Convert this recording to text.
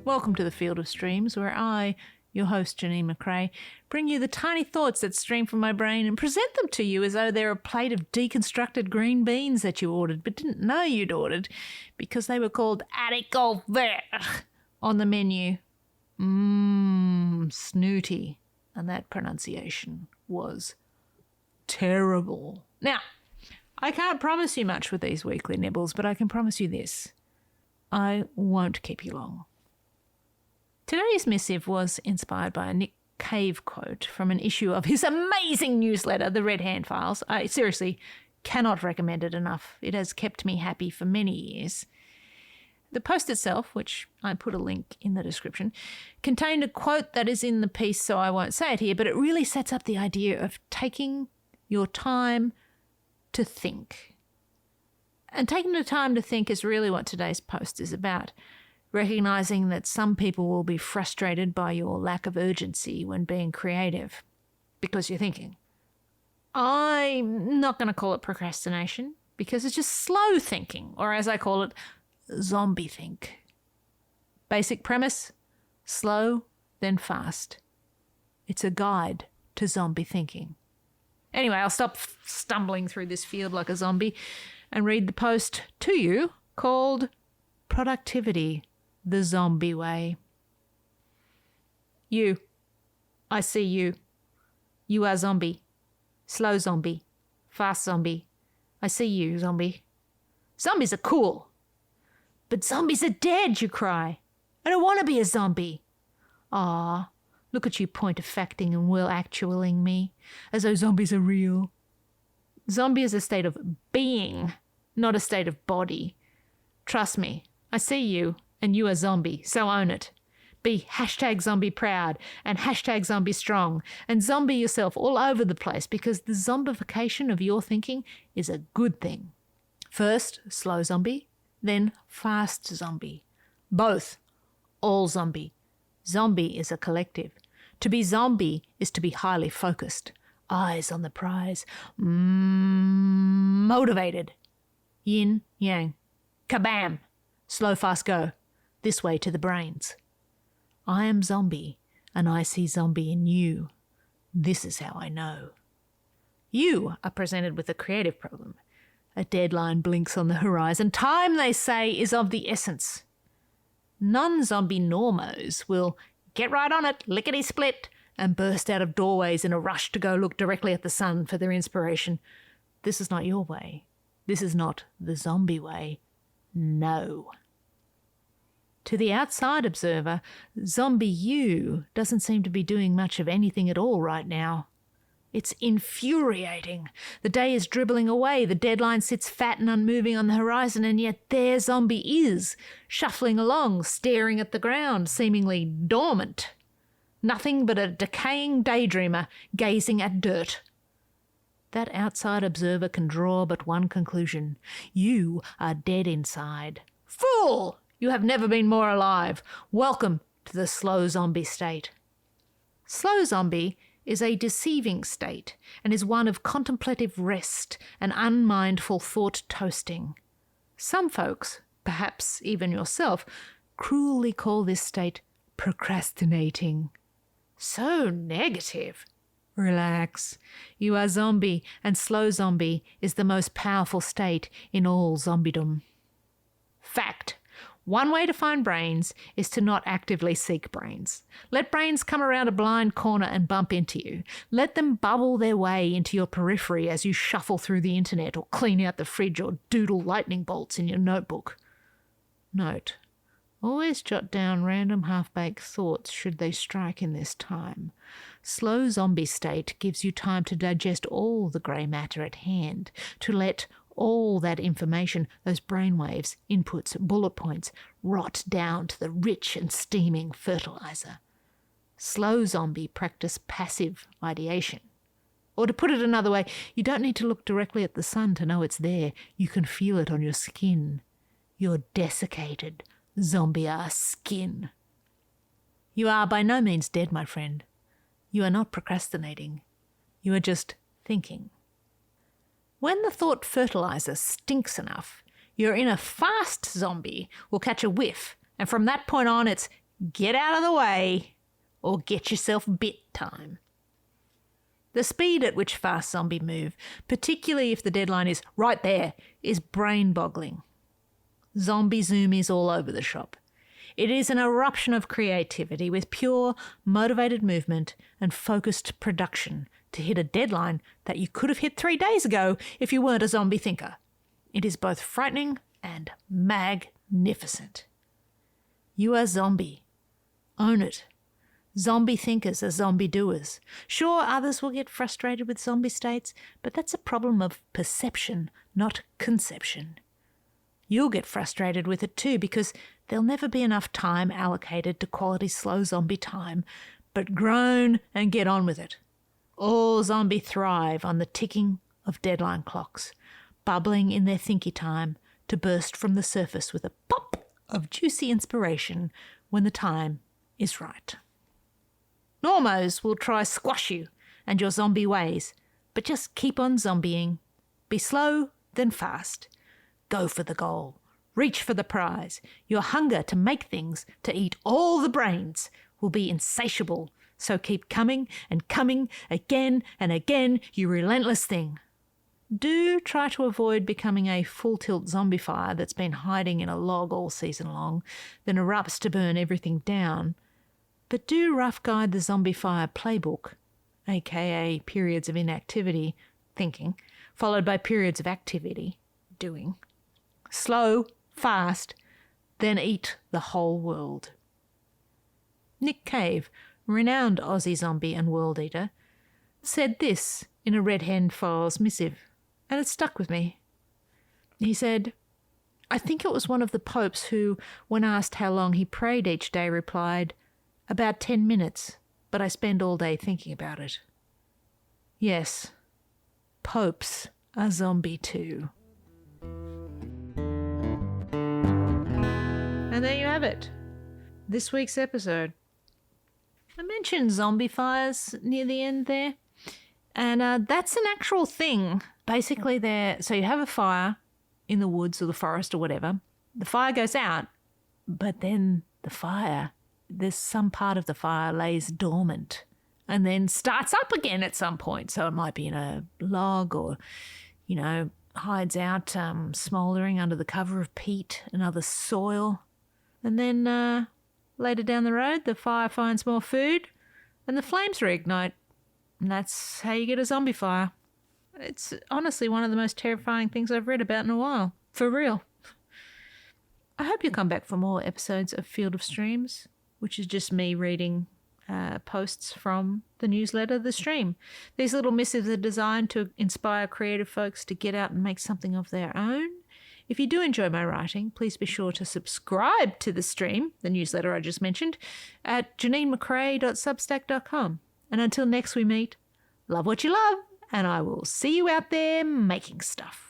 Welcome to the Field of Streams, where I, your host Janine McRae, bring you the tiny thoughts that stream from my brain and present them to you as though they're a plate of deconstructed green beans that you ordered but didn't know you'd ordered because they were called haricots verts on the menu. Snooty. And that pronunciation was terrible. Now, I can't promise you much with these weekly nibbles, but I can promise you this. I won't keep you long. Today's missive was inspired by a Nick Cave quote from an issue of his amazing newsletter, The Red Hand Files. I seriously cannot recommend it enough. It has kept me happy for many years. The post itself, which I put a link in the description, contained a quote that is in the piece, so I won't say it here, but it really sets up the idea of taking your time to think. And taking the time to think is really what today's post is about. Recognising that some people will be frustrated by your lack of urgency when being creative because you're thinking. I'm not going to call it procrastination because it's just slow thinking, or as I call it, zombie think. Basic premise, slow, then fast. It's a guide to zombie thinking. Anyway, I'll stop stumbling through this field like a zombie and read the post to you called Productivity the Zombie Way. You. I see you. You are zombie. Slow zombie. Fast zombie. I see you, zombie. Zombies are cool. But zombies are dead, you cry. I don't want to be a zombie. Ah, look at you point-of-facting and will-actualing me, as though zombies are real. Zombie is a state of being, not a state of body. Trust me, I see you, and you are zombie, so own it. Be #zombie proud and #zombie strong, and zombie yourself all over the place because the zombification of your thinking is a good thing. First, slow zombie, then fast zombie. Both. All zombie. Zombie is a collective. To be zombie is to be highly focused. Eyes on the prize. Motivated. Yin, yang. Kabam. Slow, fast, go. This way to the brains. I am zombie, and I see zombie in you. This is how I know. You are presented with a creative problem. A deadline blinks on the horizon. Time, they say, is of the essence. Non-zombie normos will get right on it, lickety-split, and burst out of doorways in a rush to go look directly at the sun for their inspiration. This is not your way. This is not the zombie way. No. To the outside observer, zombie you doesn't seem to be doing much of anything at all right now. It's infuriating. The day is dribbling away, the deadline sits fat and unmoving on the horizon, and yet there zombie is, shuffling along, staring at the ground, seemingly dormant. Nothing but a decaying daydreamer gazing at dirt. That outside observer can draw but one conclusion. You are dead inside. Fool! You have never been more alive. Welcome to the slow zombie state. Slow zombie is a deceiving state and is one of contemplative rest and unmindful thought toasting. Some folks, perhaps even yourself, cruelly call this state procrastinating. So negative. Relax. You are zombie, and slow zombie is the most powerful state in all zombiedom. Fact. One way to find brains is to not actively seek brains. Let brains come around a blind corner and bump into you. Let them bubble their way into your periphery as you shuffle through the internet or clean out the fridge or doodle lightning bolts in your notebook. Note, always jot down random half-baked thoughts should they strike in this time. Slow zombie state gives you time to digest all the grey matter at hand, to let all that information, those brainwaves, inputs, bullet points, rot down to the rich and steaming fertilizer. Slow zombie practice passive ideation. Or to put it another way, you don't need to look directly at the sun to know it's there. You can feel it on your skin. Your desiccated, zombie-ass skin. You are by no means dead, my friend. You are not procrastinating. You are just thinking. When the thought fertilizer stinks enough, your inner fast zombie will catch a whiff, and from that point on it's Get out of the way or get yourself bit time. The speed at which fast zombies move, particularly if the deadline is right there, is brain-boggling. Zombie zoomies all over the shop. It is an eruption of creativity with pure, motivated movement and focused production to hit a deadline that you could have hit 3 days ago if you weren't a zombie thinker. It is both frightening and magnificent. You are zombie. Own it. Zombie thinkers are zombie doers. Sure, others will get frustrated with zombie states, but that's a problem of perception, not conception. You'll get frustrated with it too because there'll never be enough time allocated to quality slow zombie time, but groan and get on with it. All zombie thrive on the ticking of deadline clocks, bubbling in their thinky time to burst from the surface with a pop of juicy inspiration when the time is right. Normos will try squash you and your zombie ways, but just keep on zombieing. Be slow, then fast. Go for the goal. Reach for the prize. Your hunger to make things, to eat all the brains, will be insatiable. So keep coming and coming again and again, you relentless thing. Do try to avoid becoming a full-tilt zombifier that's been hiding in a log all season long, then erupts to burn everything down. But do rough guide the zombifier playbook, aka periods of inactivity, thinking, followed by periods of activity, doing. Slow, fast, then eat the whole world. Nick Cave, renowned Aussie zombie and world eater, said this in a Red Hen Files missive, and it stuck with me. He said, I think it was one of the popes who, when asked how long he prayed each day, replied, about 10 minutes, but I spend all day thinking about it. Yes, popes are zombie too. And there you have it. This week's episode. I mentioned zombie fires near the end there, and that's an actual thing. Basically, so you have a fire in the woods or the forest or whatever. The fire goes out, but then there's some part of the fire lays dormant and then starts up again at some point. So it might be in a log or, hides out smouldering under the cover of peat and other soil. And then later down the road, the fire finds more food and the flames reignite. And that's how you get a zombie fire. It's honestly one of the most terrifying things I've read about in a while. For real. I hope you'll come back for more episodes of Field of Streams, which is just me reading posts from the newsletter, The Stream. These little missives are designed to inspire creative folks to get out and make something of their own. If you do enjoy my writing, please be sure to subscribe to The Stream, the newsletter I just mentioned, at JanineMcRae.substack.com. And until next we meet, love what you love, and I will see you out there making stuff.